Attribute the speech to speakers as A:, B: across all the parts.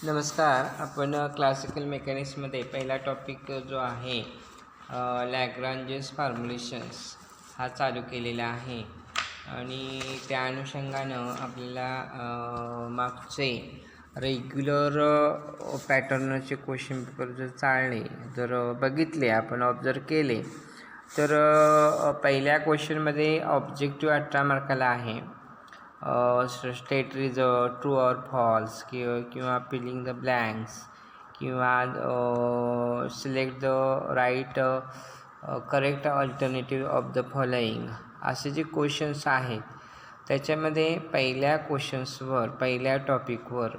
A: नमस्कार. आपण क्लासिकल मेकॅनिक्समध्ये पहिला टॉपिक जो आहे लॅग्रांजेस फॉर्म्युलेशन्स हा चालू केलेला आहे आणि त्या अनुषंगानं आपल्याला मागचे रेग्युलर पॅटर्नचे क्वेश्चन पेपर जर चालले जर बघितले आपण ऑब्झर्व केले तर पहिल्या क्वेश्चनमध्ये ऑब्जेक्टिव्ह 18 मार्काला आहे. State result true or false किंवा फिलिंग द ब्लँक्स किंवा select the right correct alternative of the following असे जे क्वेश्चन्स आहेत त्याच्यामध्ये पहिल्या क्वेश्चन्सवर पहिल्या टॉपिकवर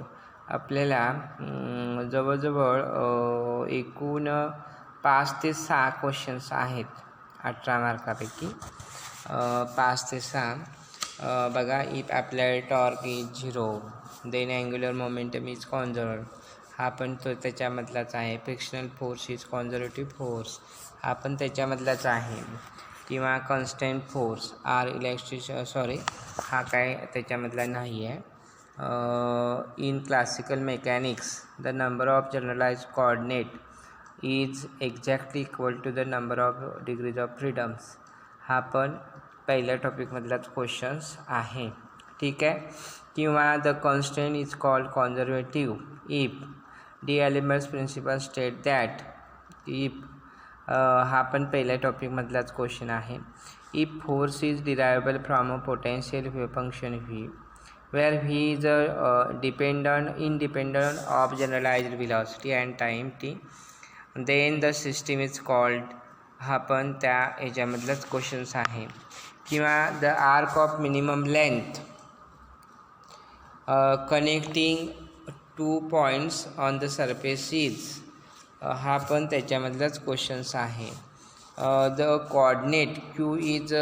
A: आपल्याला जवळजवळ एकूण 5 ते 6 क्वेश्चन्स आहेत 18 मार्कापैकी 5 ते 6. बघा, if applied torque is 0 then angular momentum is conserved हा पण तो त्याच्यामधलाच आहे. Frictional force is conservative force हा पण त्याच्यामधलाच आहे. किंवा कॉन्स्टंट फोर्स आर इलेक्ट्रिक हा काय त्याच्यामधला नाही आहे. In classical mechanics the number of generalize coordinate is exactly equal to the number of degrees of freedoms हा पण पहिल्या टॉपिकमधलाच क्वेश्चन्स आहे. ठीक आहे. किंवा the constant is called conservative if d'Alembert's principle state that if हा पण पहिल्या टॉपिकमधलाच क्वेश्चन आहे. If force is derivable from a potential function V where V is independent of generalized velocity and time T then the system is called हा पण त्या ह्याच्यामधलाच questions आहे. किंवा the arc of minimum length connecting 2 points on the surface is हा पण त्याच्यामधलाच questions आहे. The coordinate q is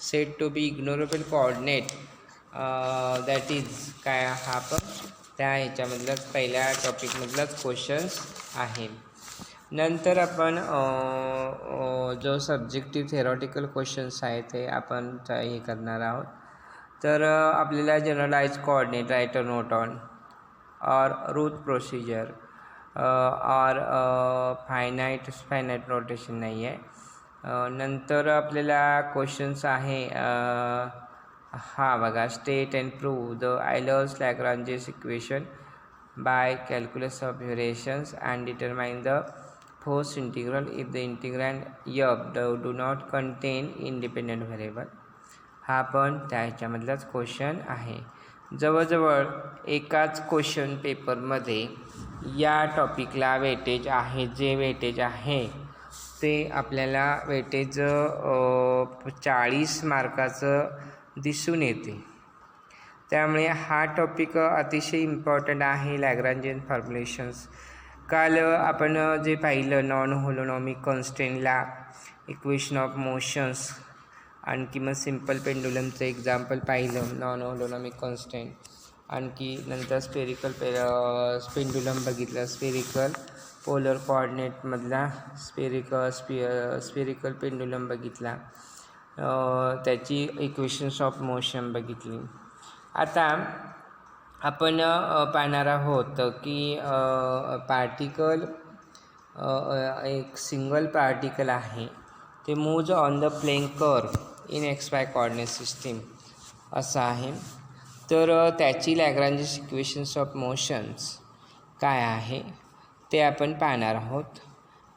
A: set to be ignorable coordinate that is काय हा पण त्या ह्याच्यामधलाच पहिल्या टॉपिकमधलाच क्वेश्चन्स आहे. नंतर आपण जो सब्जेक्टिव्ह थेरॉटिकल क्वेश्चन्स आहेत ते आपण हे करणार आहोत. तर आपल्याला generalize coordinate write a note on or Routh procedure or finite rotation नाही आहे. नंतर आपल्याला क्वेश्चन्स आहे हा बघा, state and prove the Euler's Lagrange's equation by calculus of variations and determine the force integral if the integrand F do not contain independent variable हा पण त्या ह्याच्यामधलाच क्वेश्चन आहे. जवळजवळ एकाच क्वेश्चन पेपरमध्ये या टॉपिकला वेटेज आहे. जे वेटेज आहे ते आपल्याला वेटेज 40 मार्काचं दिसून येते. त्यामुळे हा टॉपिक अतिशय इम्पॉर्टंट आहे. लॅग्रांजियन फॉर्म्युलेशन्स काल आपण जे पाहिलं नॉन होलोनॉमिक कॉन्स्टंटला इक्वेशन ऑफ मोशन्स आणखी मग सिम्पल पेंडुलमचं एक्झाम्पल पाहिलं नॉन होलोनॉमिक कॉन्स्टंट. आणखी नंतर पेंडुलम बघितलं, स्पेरिकल पोलर कोऑर्डिनेटमधला स्पेरिकल पेंडुलम बघितला, त्याची इक्वेशन्स ऑफ मोशन बघितली. आता आपण पाहणार आहोत की पार्टिकल एक सिंगल पार्टिकल आहे ते moves on the plane curve in XY coordinate system असं आहे. तर त्याची लॅग्रांजेस इक्वेशन्स ऑफ मोशन्स काय आहे ते आपण पाहणार आहोत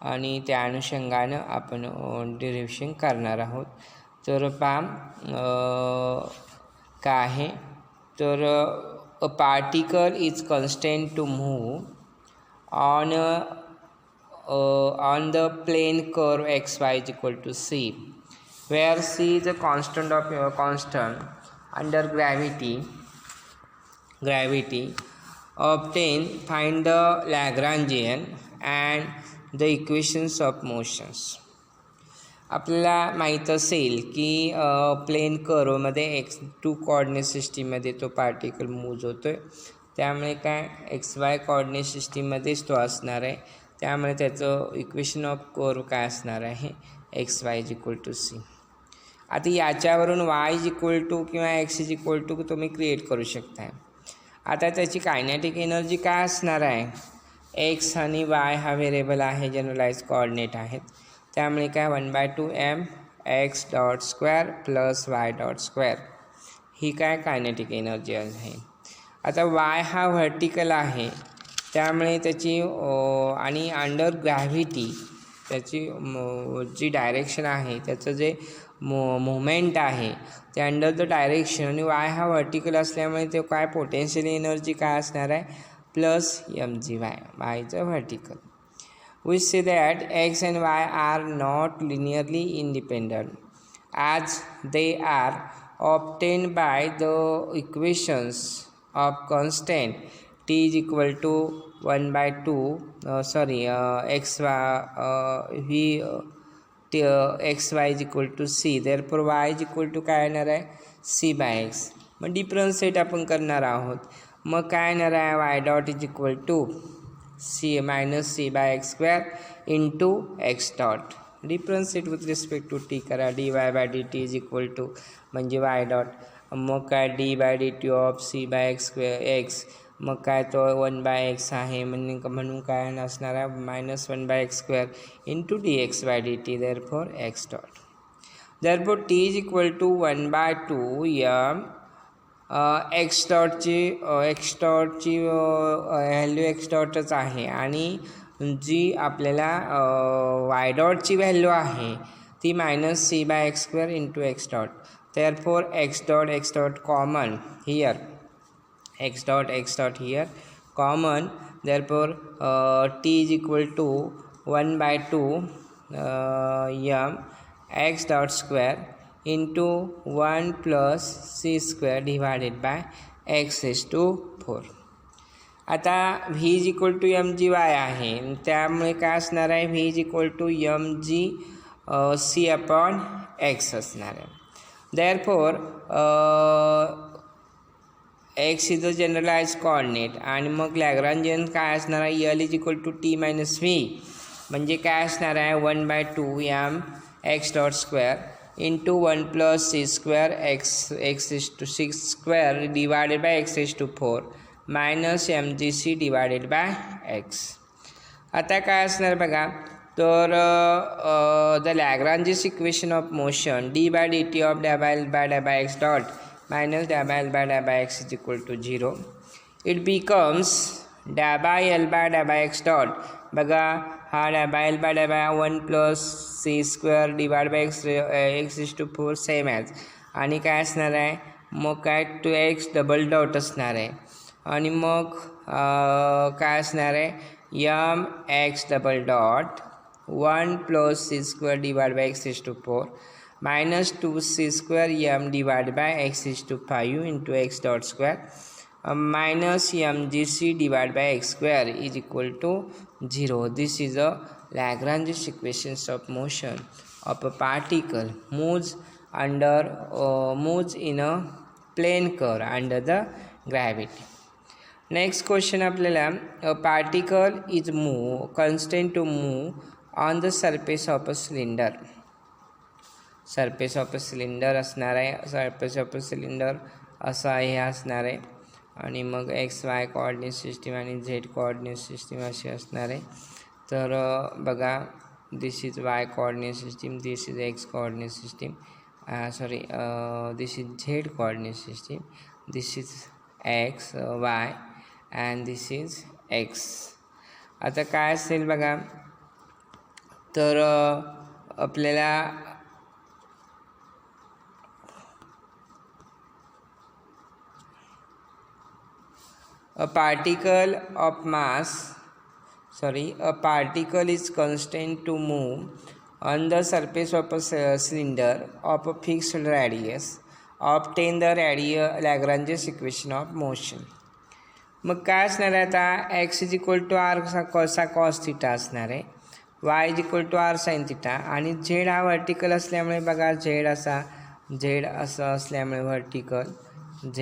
A: आणि त्या अनुषंगानं आपण डेरिव्हेशन करणार आहोत. तर काय आहे तर a particle is constant to move on the plane curve xy is equal to c, where c is a constant under gravity. Find the Lagrangian and the equations of motions. आपल्याला माहीत असेल की प्लेन कर्वमध्ये x2 कोऑर्डिनेट सिस्टीममध्ये तो particle move होतो आहे. त्यामुळे काय XY कोऑर्डिनेट सिस्टीममध्येच तो असणार आहे. त्यामुळे त्याचं इक्वेशन ऑफ कर्व काय असणार आहे XY इज इक्वल टू सी. आता याच्यावरून y इज इक्वल टू किंवा x इज इक्वल टू तुम्ही क्रिएट करू शकता. आता त्याची कायनेटिक एनर्जी काय असणार आहे, एक्स आणि वाय हा व्हेरिएबल आहे, जनरलाइज कोऑर्डिनेट आहेत, त्यामुळे काय 1/2 m x dot square plus Y dot square ही काय कायनेटिक एनर्जी आहे. आता वाय हा व्हर्टिकल आहे, त्यामुळे त्याची आणि अंडर ग्रॅव्हिटी त्याची जी डायरेक्शन आहे, त्याचं जे मुवमेंट आहे ते अंडर द डायरेक्शन, आणि वाय हा व्हर्टिकल असल्यामुळे ते काय पोटेन्शियल एनर्जी काय असणार आहे, प्लस mg वाय, वायचं vertical. We say that x and y are not linearly independent as they are obtained by the equations of constant t is equal to 1/2 x y is equal to c, therefore y is equal to काय येणार आहे, c/x. मग differentiate आपण करणार आहोत, मग काय येणार आहे, y dot is equal to c minus c/x square into x dot. Differentiate with respect to t करा, dy/dt इज इक्वल टू म्हणजे y डॉट, मग काय d/dt of c/x square x, मग काय तो 1/x आहे, म्हणून काय असणार आहे minus 1/x square into dx/dt, therefore x dot. Therefore t is equal to 1/2 m X डॉटची व्हॅल्यू एक्स डॉटच आहे, आणि जी आपल्याला वाय डॉटची व्हॅल्यू आहे ती minus c/x square into X dot. Therefore X dot common here, X dot here common, therefore t is equal to 1/2 m X dot square into 1 plus c square divided by x raised to 4. आता v is equal to mgy आहे, त्यामुळे काय असणार आहे, v is equal to mg c upon x असणार आहे. Therefore x is a generalise coordinate, आणि मग लॅग्रांजियन काय असणार आहे, l is equal to t minus v, म्हणजे काय असणार आहे 1/2 m x dot square into 1 plus c square x raised to 6 square divided by x raised to 4 minus mgc divided by x. आता काय असणार बघा, तर the Lagrange's equation of motion d/dt of ∂L/x dot minus ∂L/x is equal to 0. It becomes ∂L/x dot, बघा हा ∂L/y 1 plus c square divide by x is to 4 same as, आणि काय असणार आहे, मग काय 2x डबल डॉट असणार आहे, आणि मग काय असणार आहे mx double dot 1 plus c square divide by x is to 4 minus 2c square m divide by x is to 5 into x dot square minus mgc divided by x square is equal to 0. This is a Lagrange equations of motion of a particle moves in a plane curve under the gravity. Next question आपल्याला, a particle is constant to move on the surface of a cylinder. Surface of a cylinder असणार आहे, surface of a cylinder असा हे असणार आहे, आणि मग XY coordinate system आणि Z coordinate system अशी असणार आहे. तर बघा, this is Y coordinate system, this is X coordinate system, this is Z coordinate system, this is X Y and this is X. आता काय असेल बघा, तर आपल्याला a particle is constant to move on the surface of a cylinder of a fixed radius. Obtain the Lagrange's equation of motion. मग काय असणार आहे आता, x is equal to r cos theta असणार आहे, y is equal to r sine theta, आणि z हा vertical असल्यामुळे बघा z असं असल्यामुळे व्हर्टिकल z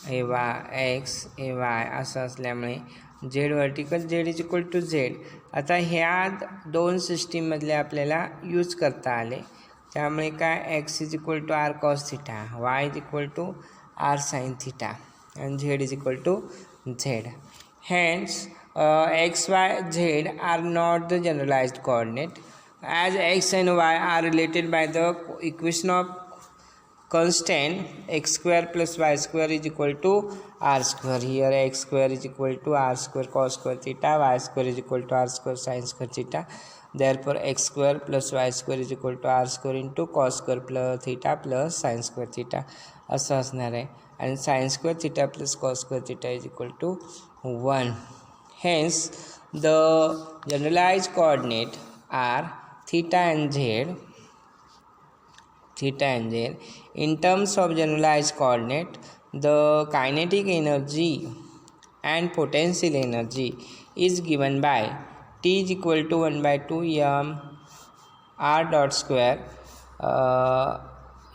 A: हे x हे y असं असल्यामुळे z vertical z is equal to z. आता ह्या दोन सिस्टीममधले आपल्याला यूज करता आले, त्यामुळे काय x is equal to r cos theta, y is equal to r sine theta and z is equal to z. Hence, x, y, z are not the generalized coordinate, as x and y are related by the equation of constant x square plus y square is equal to r square. Here x square is equal to r square cos square theta, y square is equal to r square sin square theta. Therefore x square plus y square is equal to r square into cos square plus theta plus sin square theta असं असणार आहे. आणि sin square theta plus cos square theta is equal to 1. Hence the generalized coordinate are theta and z. In terms of generalized coordinate, the kinetic energy and potential energy is given by T is equal to 1 by 2 m r dot square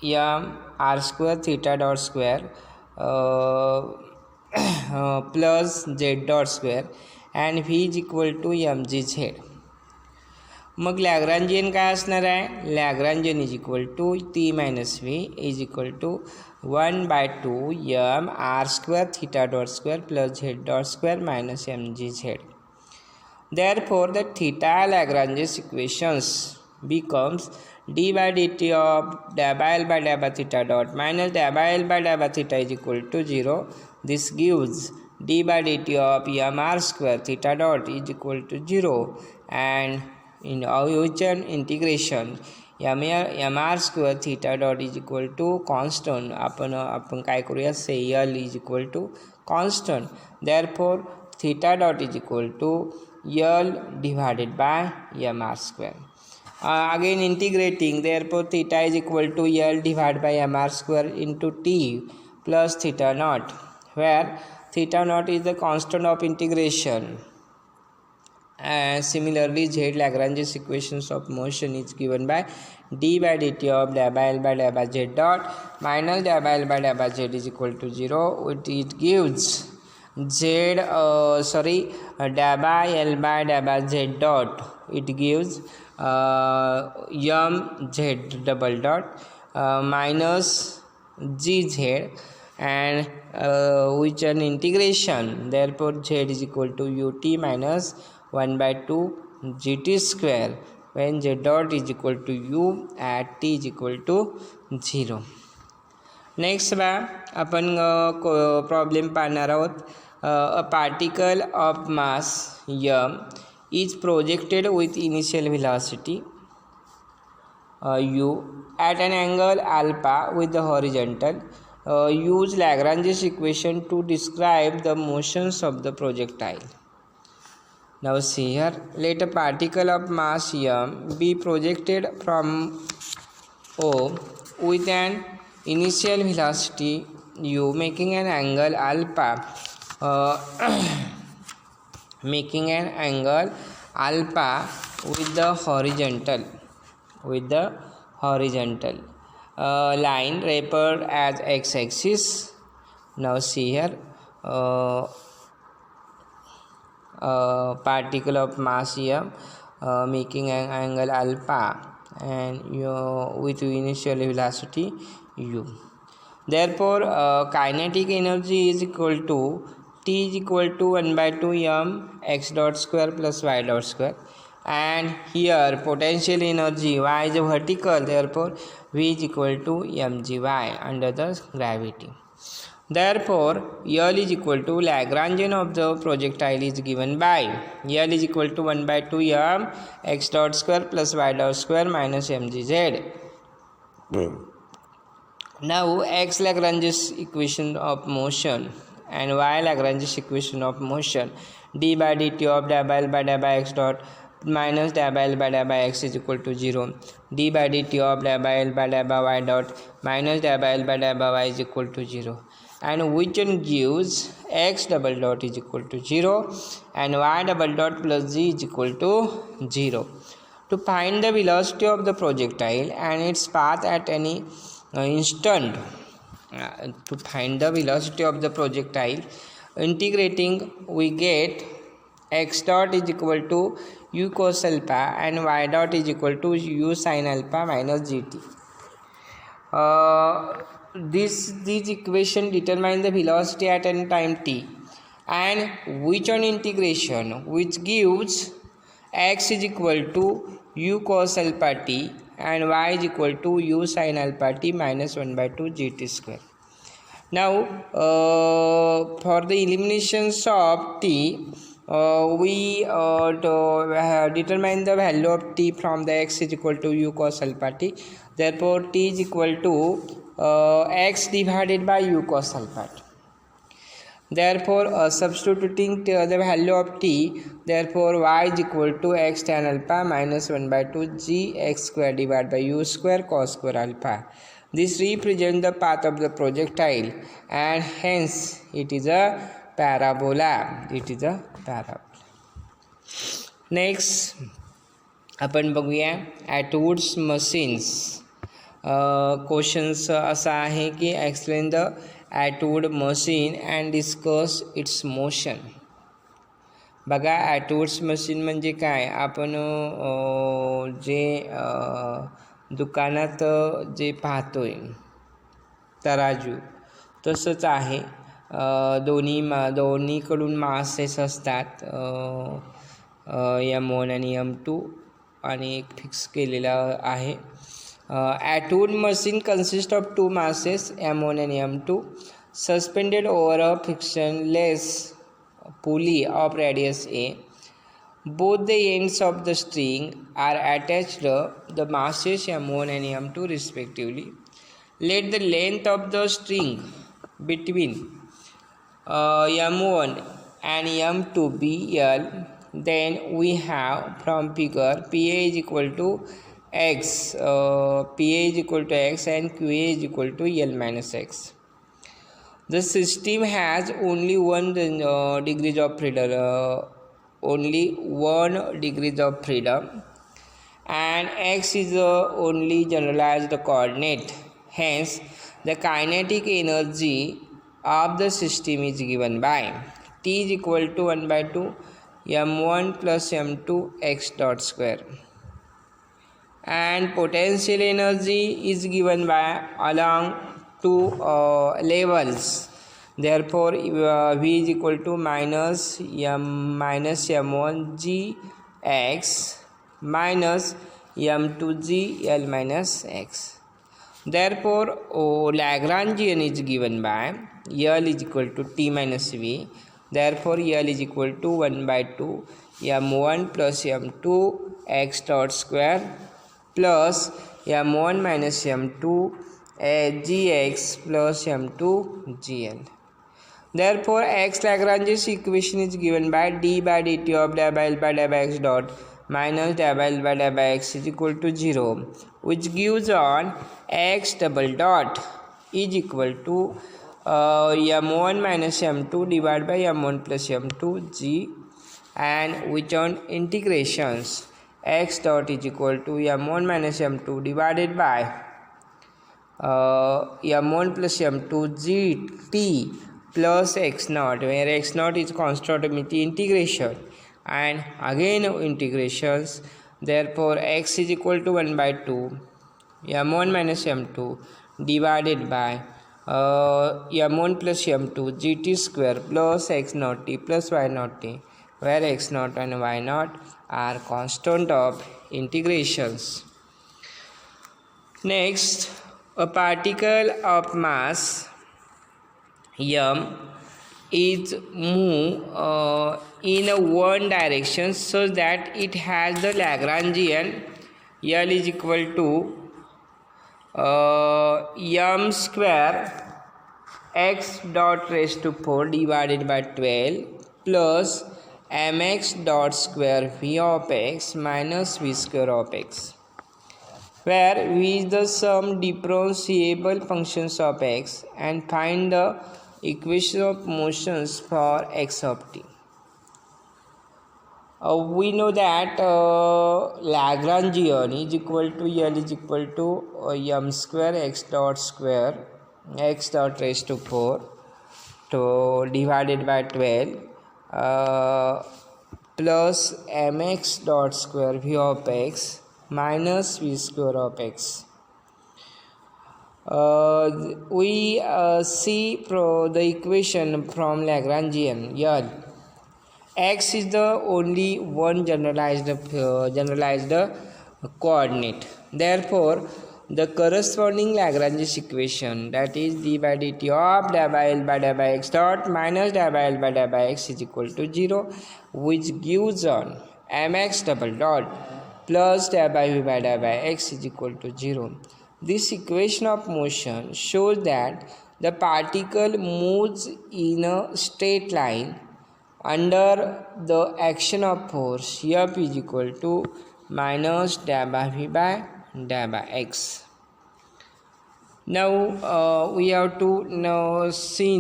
A: m r square theta dot square plus z dot square and v is equal to mgz. Mug Lagrangian काय असणार आहे. Lagrangian is equal to T minus V is equal to 1 by 2 m r square theta dot square plus z dot square minus mgz. Therefore, the theta Lagrange's equations becomes d by dt of del by L by del by theta dot minus del by L by del by theta is equal to 0. This gives d by dt of m r square theta dot is equal to 0, and in Eugen integration m r square theta dot is equal to constant. आपण काय करूया, say L is equal to constant. Therefore theta dot is equal to L divided by m r square. Again integrating, therefore theta is equal to L divided by m r square into t plus theta naught, where theta naught is the constant of integration. And similarly, Z Lagrange's equations of motion is given by d by dt of del by L by del by z dot minus del by L by del by z is equal to 0. It gives del by L by del by z dot. It gives mz double dot minus gz, and which an integration. Therefore z is equal to ut minus 1 by 2 gt square when z dot is equal to u at t is equal to 0. Next बा आपण problem पाहणार आहोत. A particle of mass m is projected with initial velocity u at an angle alpha with the horizontal. Use Lagrange's equation to describe the motions of the projectile. Now see here, let a particle of mass m be projected from O with an initial velocity u making an angle alpha with the horizontal line referred as x-axis. Now see here, particle of mass m making an angle alpha and with initial velocity u. Therefore kinetic energy is equal to T is equal to 1 by 2 m x dot square plus y dot square, and here potential energy y is vertical, therefore v is equal to mgy under the gravity. Therefore L is equal to Lagrangian of the projectile is given by L is equal to 1 by 2 m x dot square plus y dot square minus mgz. Now x Lagrange's equation of motion and y Lagrange's equation of motion, d by dt of del by L by del by x dot minus del by L by del by x is equal to 0. d by dt of del by L by del by y dot minus del by L by del by y is equal to 0, and which one gives x double dot is equal to 0 and y double dot plus z is equal to 0. To find the velocity of the projectile and its path at any instant, to find the velocity of the projectile, integrating we get x dot is equal to u cos alpha and y dot is equal to u sin alpha minus gt. these equation determine the velocity at any time t, and which on integration which gives x is equal to u cos alpha t and y is equal to u sin alpha t minus 1 by 2 gt square. Now for the eliminations of t, we determine the value of t from the x is equal to u cos alpha t. Therefore t is equal to x divided by u cos alpha t. Therefore substituting the value of t, therefore y is equal to x tan alpha minus 1 by 2 g x square divided by u square cos square alpha. This represents the path of the projectile and hence it is a parabola. Next आपण बघूया ॲटवुड्स machines. Questions असा आहे की explain the Atwood machine and discuss its motion. बघा Atwood's machine म्हणजे काय, आपण जे दुकानात जे पाहतोय तराजू तसंच आहे. दोन्हीकडून मासेस असतात, M1 आणि M2 आणि एक फिक्स केलेला आहे. Atwood machine consist of two masses M1 and M2 suspended over a frictionless pulley of radius a. Both the ends of the string are attached to the masses M1 and M2 respectively. Let the length of the string between M1 and M2 be L. Then we have from figure PA is equal to x, and QA is equal to L minus x. The system has only one degrees of freedom, and x is only generalized coordinate. Hence, the kinetic energy of the system is given by T is equal to 1 by 2 M1 plus M2 x dot square, and potential energy is given by along two levels. Therefore V is equal to minus M1 g x minus M2 g L minus x. Therefore Lagrangian is given by L is equal to T minus V. Therefore L is equal to 1 by 2 M1 plus M2 x dot square plus M1 minus M2 gx plus M2 gl. Therefore x Lagrange's equation is given by d by dt of del by L by del by x dot minus del by L by del by x is equal to 0, which gives on x double dot is equal to M1 minus M2 divided by M1 plus M2 g, and which on integrations x dot is equal to M1 minus M2 divided by M1 plus M2 gt plus x naught, where x naught is constant of integration and again integrations. Therefore x is equal to 1 by 2 M1 minus M2 divided by M1 plus M2 gt square plus x naught t plus y naught t, where x naught and y naught are constant of integrations. Next, a particle of mass m is move in a one direction such that it has the Lagrangian L is equal to m square x dot raised to 4 divided by 12 plus mx dot square v of x minus v square of x, where v is the sum differentiable functions of x, and find the equation of motions for x of t. We know that Lagrangian is equal to L is equal to m square x dot raised to 4 divided by 12 plus mx dot square v of x minus v square of x. we see the equation from Lagrangian. Here x is the only one generalized coordinate. Therefore, the corresponding Lagrange equation, that is d by dt of del by L by del by x dot minus del by L by del by x is equal to 0, which gives on mx double dot plus del by v by del by x is equal to 0. This equation of motion shows that the particle moves in a straight line under the action of force F is equal to minus del by v by del by x. Now we have to see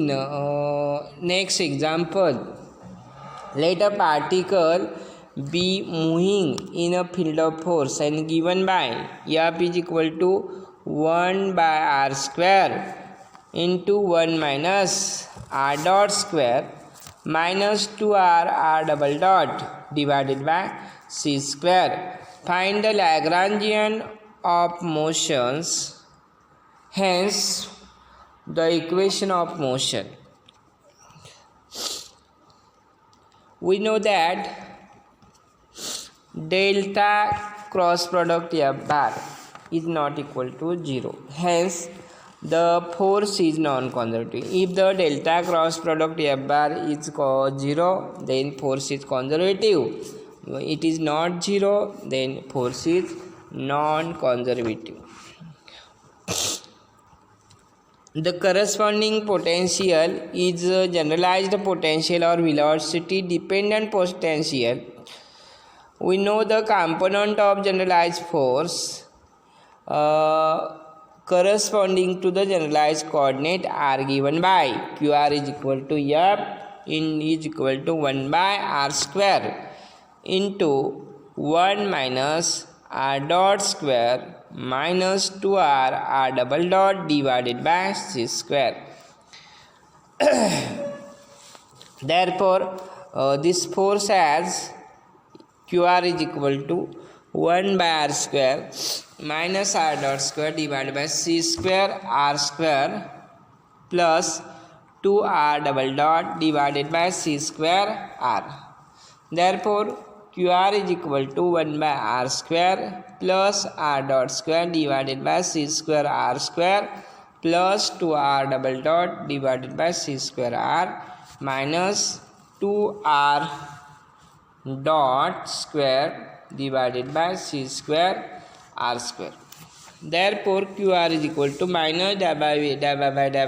A: next example. Let a particle be moving in a field of force and given by F is equal to 1 by r square into 1 minus r dot square minus 2r r double dot divided by c square. Find the Lagrangian of motions, hence the equation of motion. We know that delta cross product F bar is not equal to 0, hence the force is non-conservative. If the delta cross product F bar is 0, then force is conservative. It is not 0, then force is non-conservative. The corresponding potential is generalized potential or velocity dependent potential. We know the component of generalized force corresponding to the generalized coordinate are given by QR is equal to F is equal to 1 by r square into 1 minus r dot square minus 2r r double dot divided by c square. Therefore, this force as QR is equal to 1 by r square minus r dot square divided by c square r square plus 2r double dot divided by c square r. Therefore, QR is equal to 1 by r square plus r dot square divided by c square r square plus 2r double dot divided by c square r minus 2r dot square divided by c square r square. Therefore, QR is equal to minus del by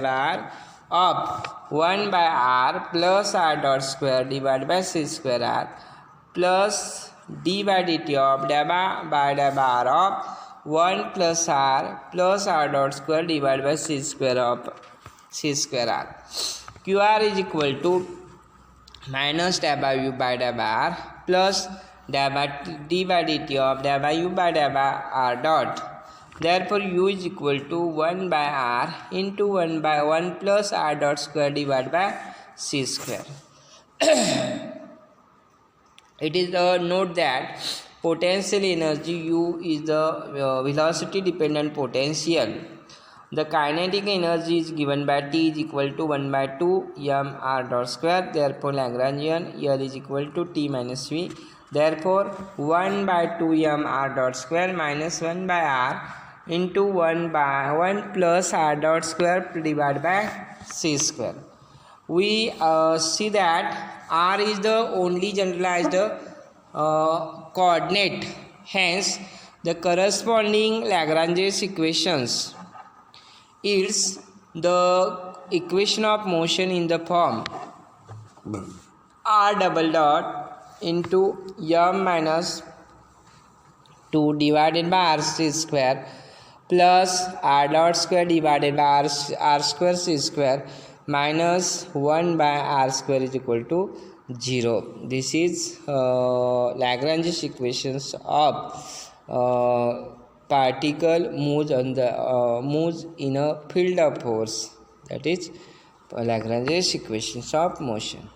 A: r of 1 by r plus r dot square divided by c square r plus d by dt of del by r of 1 plus r dot square divided by c square of c square r. QR is equal to minus del by u by del by r plus d by dt of del by u by del by r dot. Therefore, u is equal to 1 by r into 1 by 1 plus r dot square divided by c square. It is note that potential energy U is the velocity dependent potential. The kinetic energy is given by T is equal to 1 by 2 m r dot square. Therefore, Lagrangian L is equal to T minus V. Therefore, 1 by 2 m r dot square minus 1 by r into 1 by 1 plus r dot square divided by c square. We see that r is the only generalized coordinate, hence the corresponding Lagrange equations is the equation of motion in the form r double dot into m minus 2 divided by r square plus r dot square divided by r square c square minus 1 by r square is equal to 0. This is Lagrange's equations of particle moves in a field of force, that is Lagrange's equations of motion.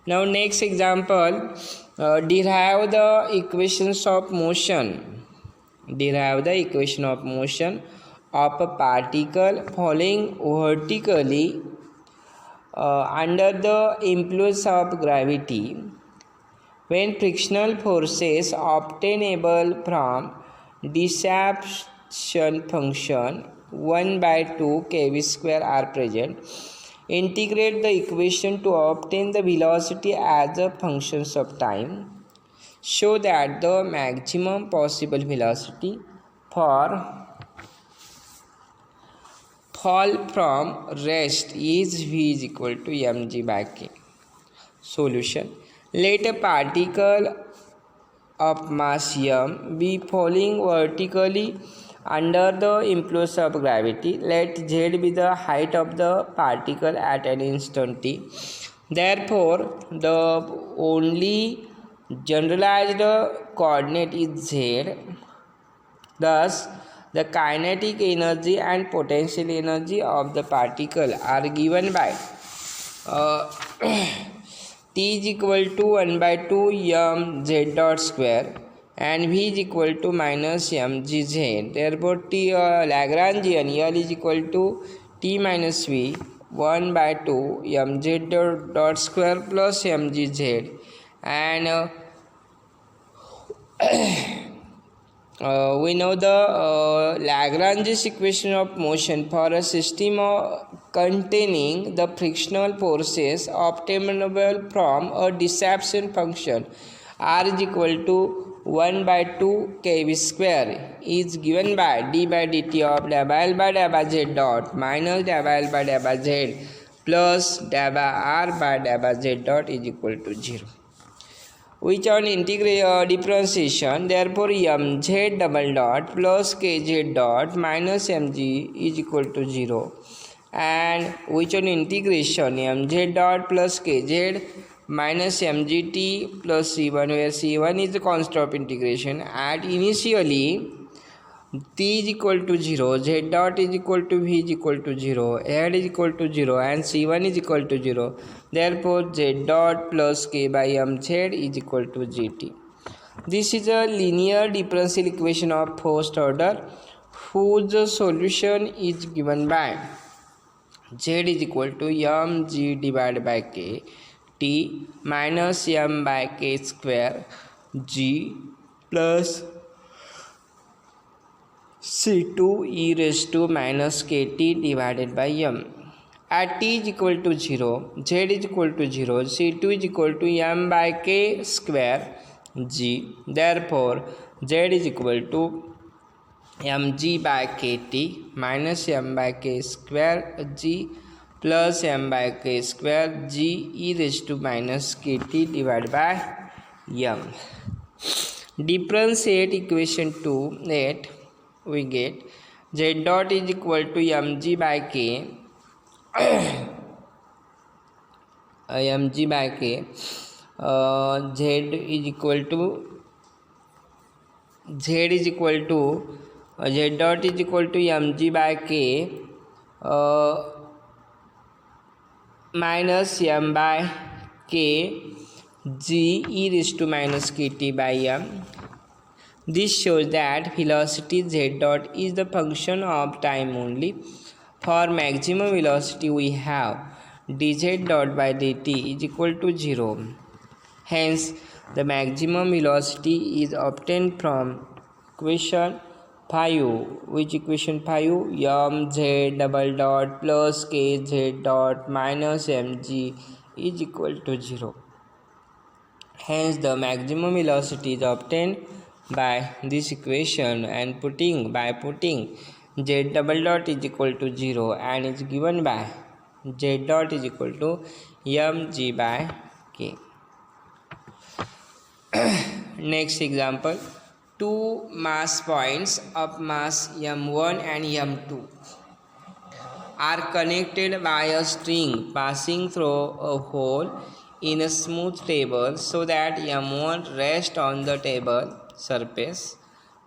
A: Now next example, derive the equations of motion. Derive the equation of motion of a particle falling vertically under the influence of gravity when frictional forces obtainable from dispersion function 1 by 2 kv square are present. Integrate the equation to obtain the velocity as a function of time. Show that the maximum possible velocity for fall from rest is v is equal to mg by k. Solution. Let a particle of mass m be falling vertically under the influence of gravity. Let z be the height of the particle at an instant t. Therefore, the only generalized coordinate is z. Thus, the kinetic energy and potential energy of the particle are given by t is equal to 1 by 2 mz dot square and v is equal to minus mgz. Therefore, Lagrangian L is equal to t minus v 1 by 2 mz dot square plus mgz, and we know the Lagrange's equation of motion for a system containing the frictional forces obtainable from a dispersion function r is equal to 1 by 2 kv square is given by d by dt of del by L by del by z dot minus del by L by del by z plus del by r by del by z dot is equal to 0. Which on differentiation, therefore mz double dot plus kz dot minus mg is equal to 0, and which on integration mz dot plus kz minus mgt plus c1, where c1 is the constant of integration at initially t is equal to 0, z dot is equal to v is equal to 0, z is equal to 0, and c1 is equal to 0. Therefore, z dot plus k by mz is equal to gt. This is a linear differential equation of first order whose solution is given by z is equal to mg divided by k t minus m by k square g plus c2 e raised to minus kt divided by m. At t is equal to 0, z is equal to 0, c2 is equal to m by k square g. Therefore, z is equal to mg by kt minus m by k square g plus m by k square g e raised to minus kt divided by m. Differentiate equation 2 that we get z dot is equal to mg by k mg by k z is equal to z dot is equal to mg by k minus m by k g e raised to minus kt by m. This shows that velocity z dot is the function of time only. For maximum velocity, we have dz dot by dt is equal to 0. Hence, the maximum velocity is obtained from equation 5, which equation 5 mz double dot plus kz dot minus mg is equal to 0. Hence, the maximum velocity is obtained by this equation, and by putting z double dot is equal to 0 and is given by z dot is equal to mg by k. Next example, two mass points of mass m1 and m2 are connected by a string passing through a hole in a smooth table so that m1 rests on the table surface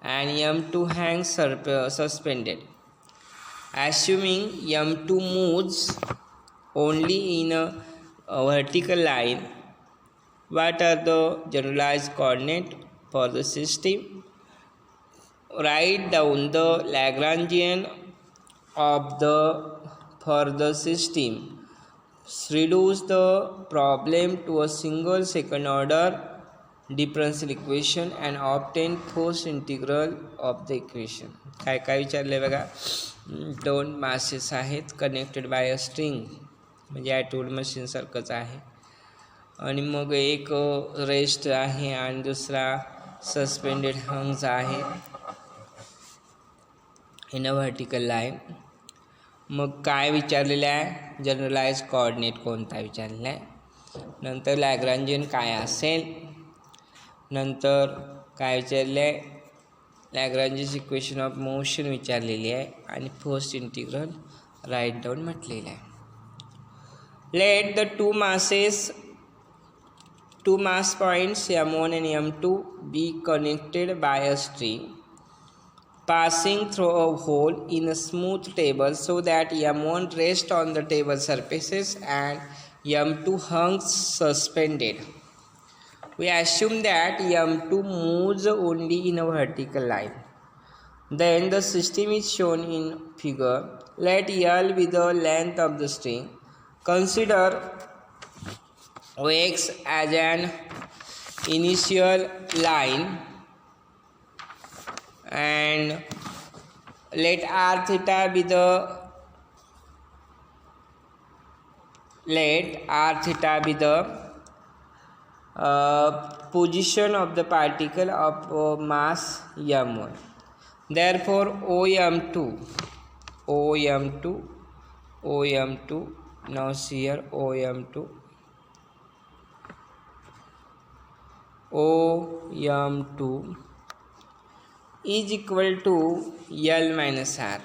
A: and m2 hangs suspended. Assuming m2 moves only in a vertical line, what are the generalized coordinates for the system? Write down the Lagrangian of the further system. Reduce the problem to a single second order differential equation and obtain first integral of the equation. काय काय विचारले बघा. दोन masses आहेत connected by a string, म्हणजे ॲटवूड machine सारखंच आहे, आणि मग एक रेस्ट आहे आणि दुसरा सस्पेंडेड हंग्स आहे इन अ व्हर्टिकल लाईन. मग काय विचारलेलं आहे, जनरलाइज कोऑर्डिनेट कोणता विचारलेला आहे, नंतर लॅग्रांजियन काय असेल, नंतर काय विचारले आहे, लॅग्रांजियस इक्वेशन ऑफ मोशन विचारलेली आहे, आणि फर्स्ट इंटिग्रल राईट डाऊन म्हटलेलं आहे. Let the two mass points m1 and m2 be connected by a string passing through a hole in a smooth table so that m1 rests on the table surfaces and m2 hangs suspended. We assume that m2 moves only in a vertical line. Then the system is shown in figure. Let L be the length of the string. Consider OX as an initial line and let R theta be the position of the particle of mass m1. Therefore OM2 now see here OM2 is equal to L minus R.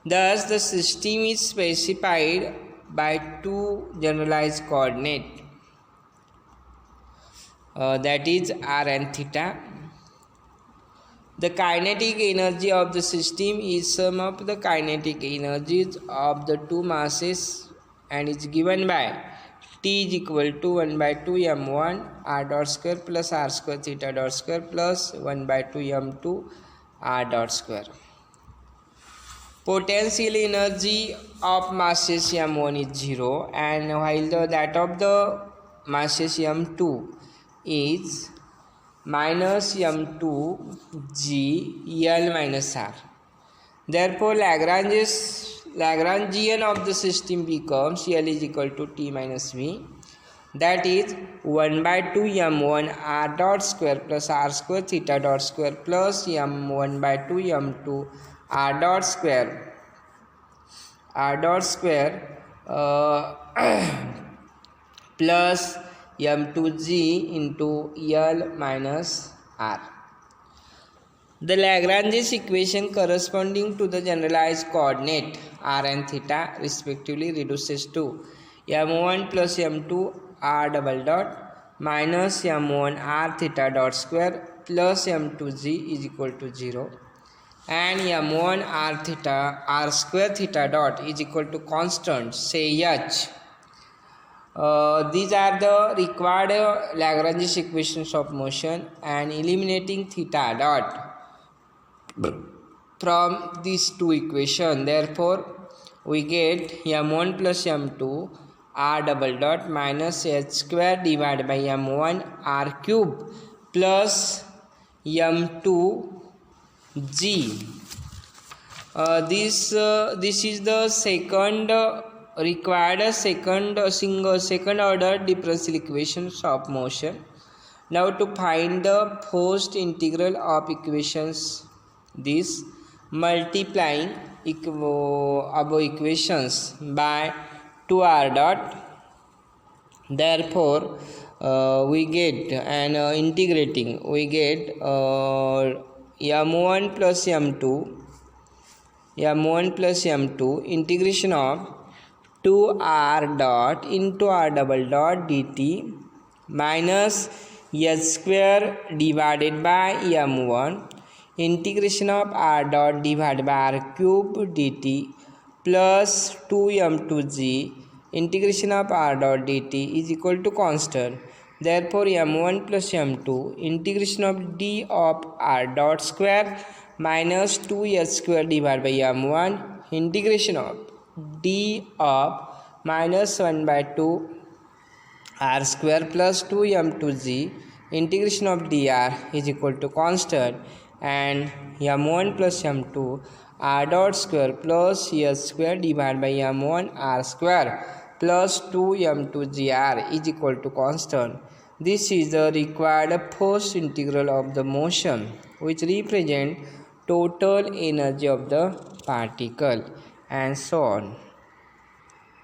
A: Thus the system is specified by two generalized coordinates, that is R and theta. The kinetic energy of the system is sum of the kinetic energies of the two masses and is given by T is equal to 1 by 2 m1 r dot square plus r square theta dot square plus 1 by 2 m2 r dot square. Potential energy of masses m1 is 0 and while that of the masses m2 is minus m2 g L minus r. Therefore Lagrangian of the system becomes L is equal to T minus V, that is 1 by 2 m1 r dot square plus r square theta dot square plus m1 by 2 m2 r dot square plus m2g into L minus r. The Lagrange's equation corresponding to the generalized coordinate r and theta respectively reduces to m1 plus m2 r double dot minus m1 r theta dot square plus m2g is equal to 0 and m1 r square theta dot is equal to constant, say h. These are the required Lagrange's equations of motion, and eliminating theta dot from these two equations, therefore we get m1 plus m2 r double dot minus h square divided by m1 r cube plus m2 g. This is the second required second order differential equations of motion. Now to find the first integral of equations, this multiplying above equations by 2r dot, therefore we get and integrating we get m1 plus m2 integration of 2r dot into r double dot dt minus h square divided by m1 integration of r dot divided by r cube dt plus 2m2g integration of r dot dt is equal to constant. Therefore m1 plus m2 integration of d of r dot square minus 2s square divided by m1 integration of d of minus 1 by 2 r square plus 2m2g integration of dr is equal to constant, and m1 plus m2 r dot square plus s square divided by m1 r square plus 2m2gr is equal to constant. This is the required first integral of the motion, which represent total energy of the particle, and so on.